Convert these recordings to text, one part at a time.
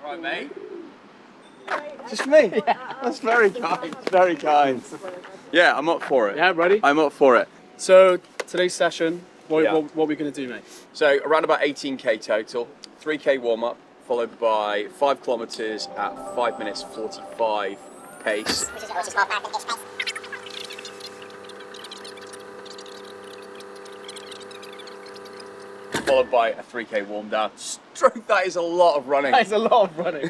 Right, mate. Just me? Yeah. That's very kind, very kind. Yeah, I'm up for it. Yeah, ready? I'm up for it. So, today's session, what Yeah. are we going to do, mate? So, around about 18k total, 3k warm-up, followed by 5 kilometres at 5 minutes 45 pace. Followed by a 3k warm down. Stroke, that is a lot of running. That is a lot of running.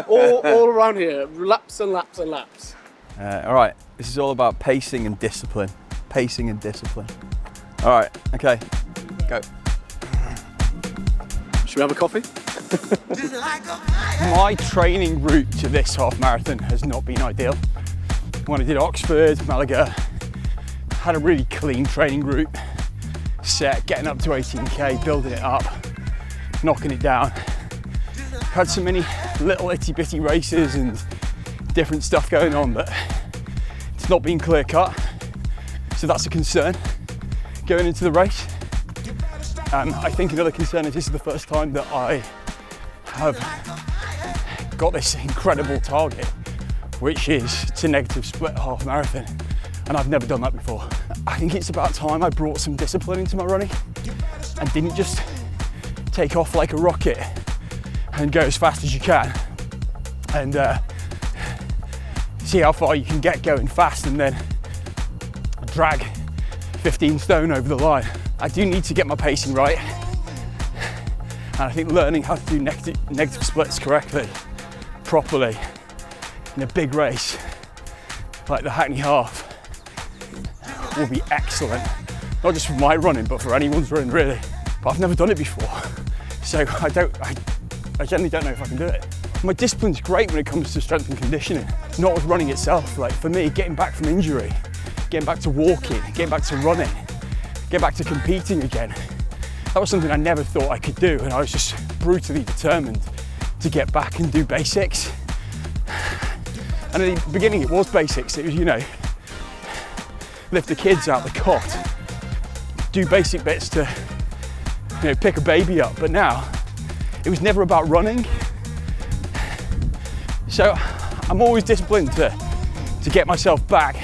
all around here, laps and laps and laps. All right, this is all about pacing and discipline. Pacing and discipline. All right, okay, go. Should we have a coffee? My training route to this half marathon has not been ideal. When I did Oxford, Malaga, had a really clean training route. Set, getting up to 18k, building it up, knocking it down. Had so many little itty bitty races and different stuff going on, but it's not been clear cut. So that's a concern going into the race. I think another concern is this is the first time that I have got this incredible target, which is to negative split half marathon. And I've never done that before. I think it's about time I brought some discipline into my running and didn't just take off like a rocket and go as fast as you can and see how far you can get going fast and then drag 15 stone over the line. I do need to get my pacing right, and I think learning how to do negative splits correctly, properly, in a big race like the Hackney Half will be excellent. Not just for my running, but for anyone's running really. But I've never done it before, so I generally don't know if I can do it. My discipline's great when it comes to strength and conditioning, not with running itself. Like for me, getting back from injury, getting back to walking, getting back to running, getting back to competing again, that was something I never thought I could do, and I was just brutally determined to get back and do basics. And at the beginning it was basics. It was, you know, lift the kids out the cot, do basic bits to, you know, pick a baby up. But now it was never about running. So I'm always disciplined to get myself back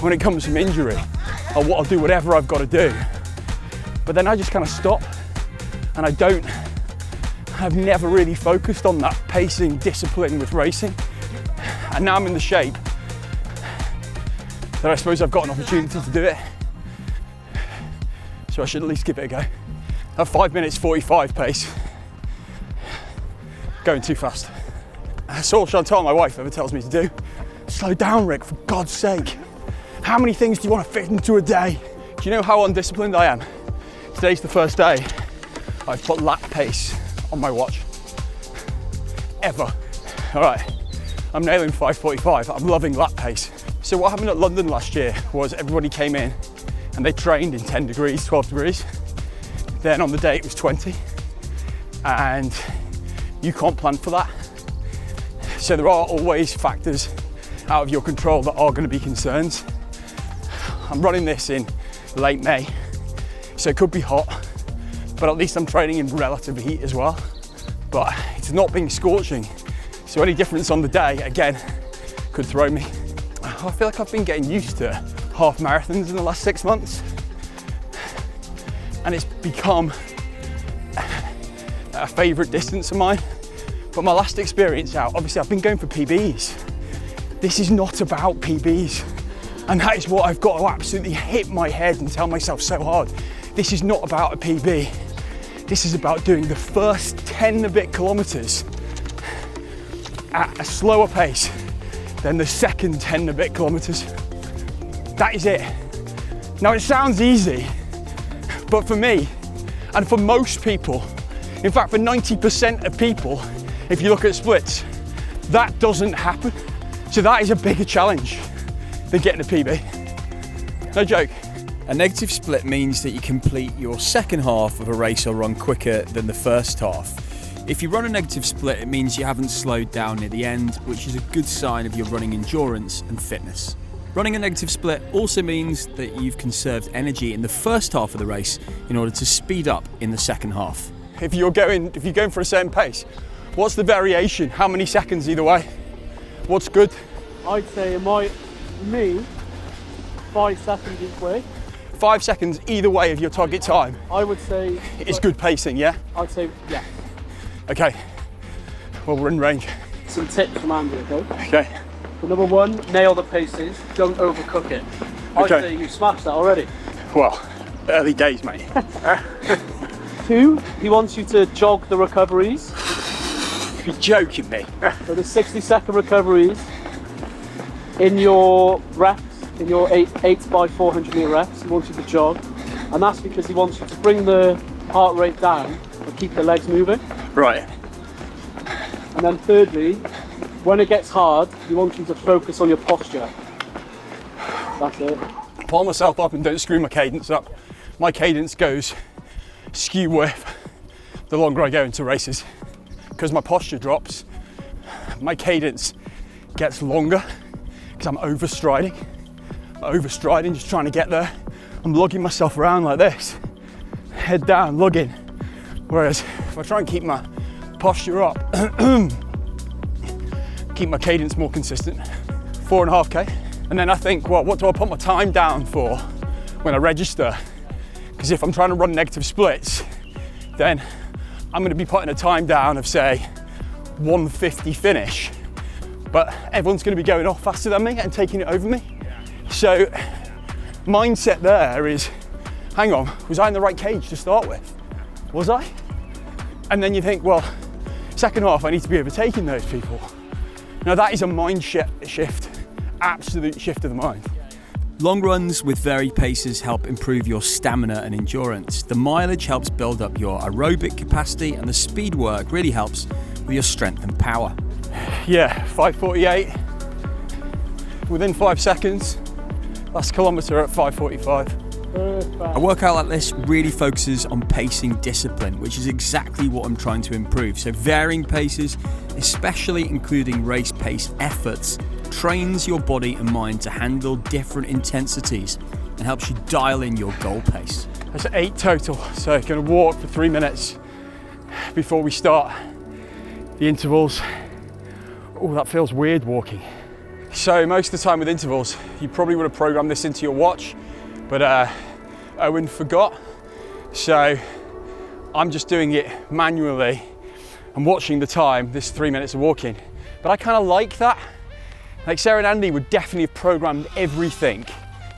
when it comes from injury. I'll do whatever I've got to do. But then I just kind of stop, and I've never really focused on that pacing discipline with racing. And now I'm in the shape that I suppose I've got an opportunity to do it. So I should at least give it a go. At 5 minutes 45 pace, going too fast. That's all Chantal, my wife, ever tells me to do. Slow down, Rick, for God's sake. How many things do you want to fit into a day? Do you know how undisciplined I am? Today's the first day I've put lap pace on my watch. Ever. All right, I'm nailing 5:45. I'm loving lap pace. So what happened at London last year was everybody came in and they trained in 10 degrees, 12 degrees. Then on the day it was 20, and you can't plan for that. So there are always factors out of your control that are going to be concerns. I'm running this in late May, so it could be hot, but at least I'm training in relative heat as well. But it's not being scorching, so any difference on the day, again, could throw me. I feel like I've been getting used to half marathons in the last 6 months, and it's become a favourite distance of mine. But my last experience out, obviously I've been going for PBs. This is not about PBs. And that is what I've got to absolutely hit my head and tell myself so hard. This is not about a PB. This is about doing the first 10 and a bit kilometres at a slower pace than the second 10 and a bit kilometres. That is it. Now it sounds easy, but for me, and for most people, in fact for 90% of people, if you look at splits, that doesn't happen. So that is a bigger challenge than getting a PB. No joke. A negative split means that you complete your second half of a race or run quicker than the first half. If you run a negative split, it means you haven't slowed down near the end, which is a good sign of your running endurance and fitness. Running a negative split also means that you've conserved energy in the first half of the race in order to speed up in the second half. If you're going for a certain pace, What's the variation? How many seconds either way? What's good? I'd say for me, 5 seconds each way. 5 seconds either way of your target time. I would say It's good pacing, yeah? I'd say yeah. Okay. Well, we're in range. Some tips from Andy, okay? Okay. So number 1, nail the paces. Don't overcook it. I'd Okay. say you smashed that already. Well, early days, mate. 2, he wants you to jog the recoveries. You're joking me. So the 60-second recoveries in your reps, in your 8 by 400 meter reps, he wants you to jog. And that's because he wants you to bring the heart rate down and keep the legs moving. Right. And then thirdly, when it gets hard, he wants you to focus on your posture. That's it. Pull myself up and don't screw my cadence up. My cadence goes skew with the longer I go into races. Because my posture drops, my cadence gets longer because I'm overstriding. Just trying to get there. I'm lugging myself around like this, head down, lugging. Whereas if I try and keep my posture up, keep my cadence more consistent, 4.5K. And then I think, well, what do I put my time down for when I register? Because if I'm trying to run negative splits, then I'm going to be putting a time down of, say, 150 finish. But everyone's going to be going off faster than me and taking it over me. So mindset there is, hang on, was I in the right cage to start with? Was I? And then you think, well, second half I need to be overtaking those people. Now that is a mind shift, absolute shift of the mind. Long runs with varied paces help improve your stamina and endurance. The mileage helps build up your aerobic capacity, and the speed work really helps with your strength and power. Yeah, 5:48, within 5 seconds. Last kilometre at 5:45. A workout like this really focuses on pacing discipline, which is exactly what I'm trying to improve. So varying paces, especially including race pace efforts, trains your body and mind to handle different intensities and helps you dial in your goal pace. That's 8 total, so going to walk for 3 minutes before we start the intervals. Oh, that feels weird walking. So most of the time with intervals, you probably would have programmed this into your watch, but Owen forgot. So I'm just doing it manually and watching the time, this 3 minutes of walking. But I kind of like that. Like Sarah and Andy would definitely have programmed everything,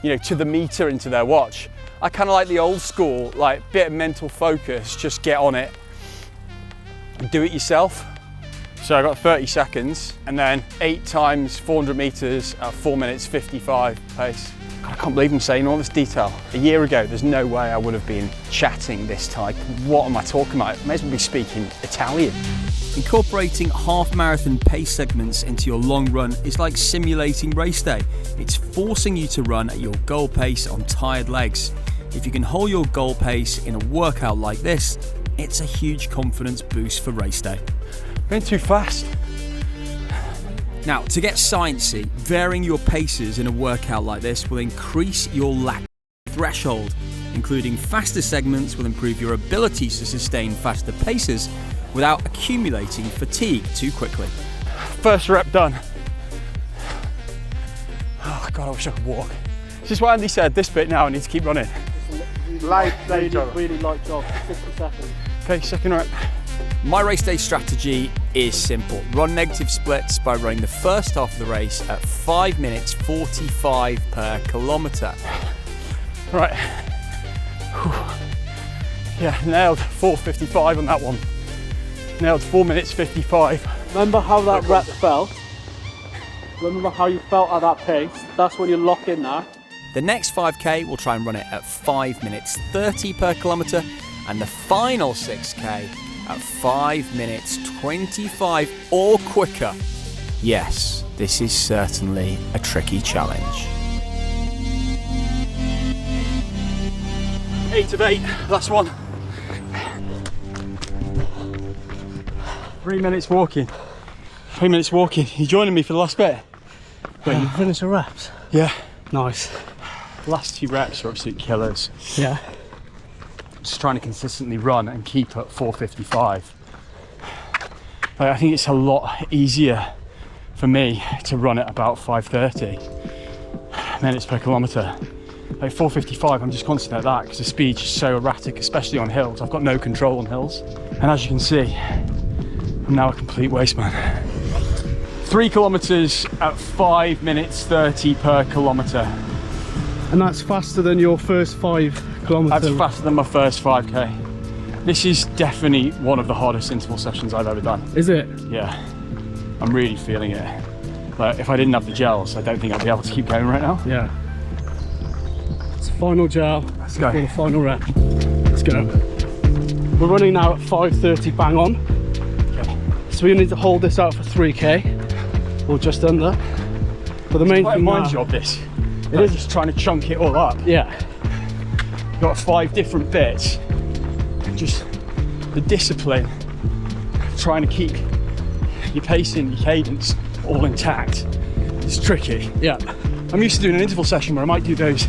you know, to the meter into their watch. I kind of like the old school, like bit of mental focus, just get on it and do it yourself. So I got 30 seconds and then 8 times 400 meters at 4 minutes 55 pace. God, I can't believe I'm saying all this detail. A year ago, there's no way I would have been chatting this type. What am I talking about? I may as well be speaking Italian. Incorporating half marathon pace segments into your long run is like simulating race day. It's forcing you to run at your goal pace on tired legs. If you can hold your goal pace in a workout like this, it's a huge confidence boost for race day. Going too fast. Now, to get sciencey, varying your paces in a workout like this will increase your lactate threshold. Including faster segments will improve your ability to sustain faster paces without accumulating fatigue too quickly. First rep done. Oh God, I wish I could walk. This is what Andy said, this bit now I need to keep running. Really light jog, 50 seconds. Okay, second rep. My race day strategy is simple. Run negative splits by running the first half of the race at 5 minutes 45 per kilometre. Right. Whew. Yeah, nailed 4:55 on that one. Nailed 4 minutes 55. Remember how that rep felt? Remember how you felt at that pace? That's when you lock in now. The next 5k we'll try and run it at 5 minutes 30 per kilometre, and the final 6k at 5 minutes 25 or quicker. Yes, this is certainly a tricky challenge. 8 of 8, last one. 3 minutes walking. 3 minutes walking. You joining me for the last bit? Wait, you finished the reps? Yeah. Nice. Last 2 reps are absolute killers. Yeah. Just trying to consistently run and keep at 4:55. Like, I think it's a lot easier for me to run at about 5:30 minutes per kilometre. Like 4:55, I'm just constant at that because the speed's just so erratic, especially on hills. I've got no control on hills. And as you can see, I'm now a complete waste man. 3 kilometres at 5 minutes 30 per kilometre. And that's faster than your first 5 kilometres? That's faster than my first 5k. This is definitely one of the hardest interval sessions I've ever done. Is it? Yeah, I'm really feeling it. Like, if I didn't have the gels, I don't think I'd be able to keep going right now. Yeah. It's final gel. Let's go. For the final rep. Let's go. We're running now at 5:30 bang on. Okay. So we need to hold this out for 3k or just under. But the main Quite a thing mind now, job, this. it Like, is just trying to chunk it all up. Yeah. You've got 5 different bits. Just the discipline, trying to keep your pacing, your cadence all intact. It's tricky. Yeah. I'm used to doing an interval session where I might do those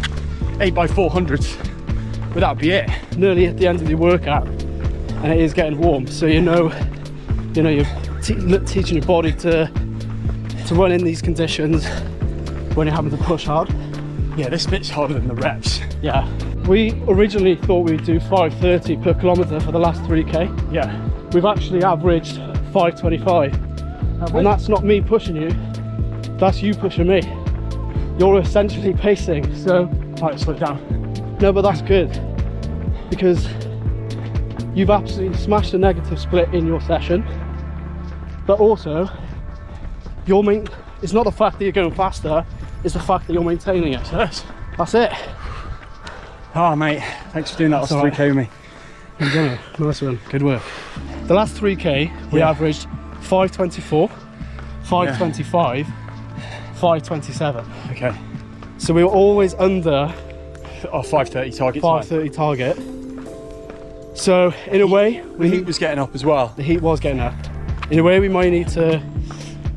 8x400s, but that'd be it. Nearly at the end of your workout, and it is getting warm, so you're teaching your body to run in these conditions when you're having to push hard. Yeah, this bit's harder than the reps. Yeah. We originally thought we'd do 5:30 per kilometre for the last 3k. Yeah. We've actually averaged 5:25, and that's not me pushing you, that's you pushing me. You're essentially pacing, so Right, slow down. no, but that's good because you've absolutely smashed a negative split in your session, but also it's not the fact that you're going faster, it's the fact that you're maintaining it. Yes. That's it. Oh, mate, thanks for doing that last all right. 3k with me. You've done it. Nice one. Good work. The last 3k we Yeah. averaged 5:24, 5:25, 5:27. Okay. So we were always under Our 5:30 target. 5:30 target. So in a way, The heat was getting up as well. the heat was getting up. In a way, we might need to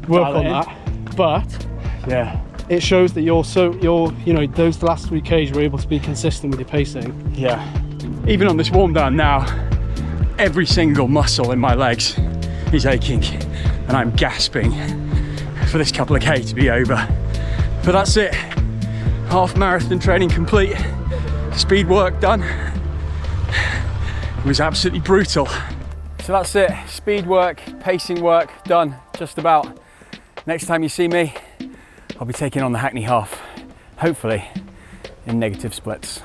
work Dial on it in. that, but Yeah. it shows that those last 3k's you're able to be consistent with your pacing. Yeah. Even on this warm down now, every single muscle in my legs is aching and I'm gasping for this couple of k to be over. But that's it. Half marathon training complete. Speed work done. It was absolutely brutal. So that's it. Speed work, pacing work done, just about. Next time you see me, I'll be taking on the Hackney Half, hopefully in negative splits.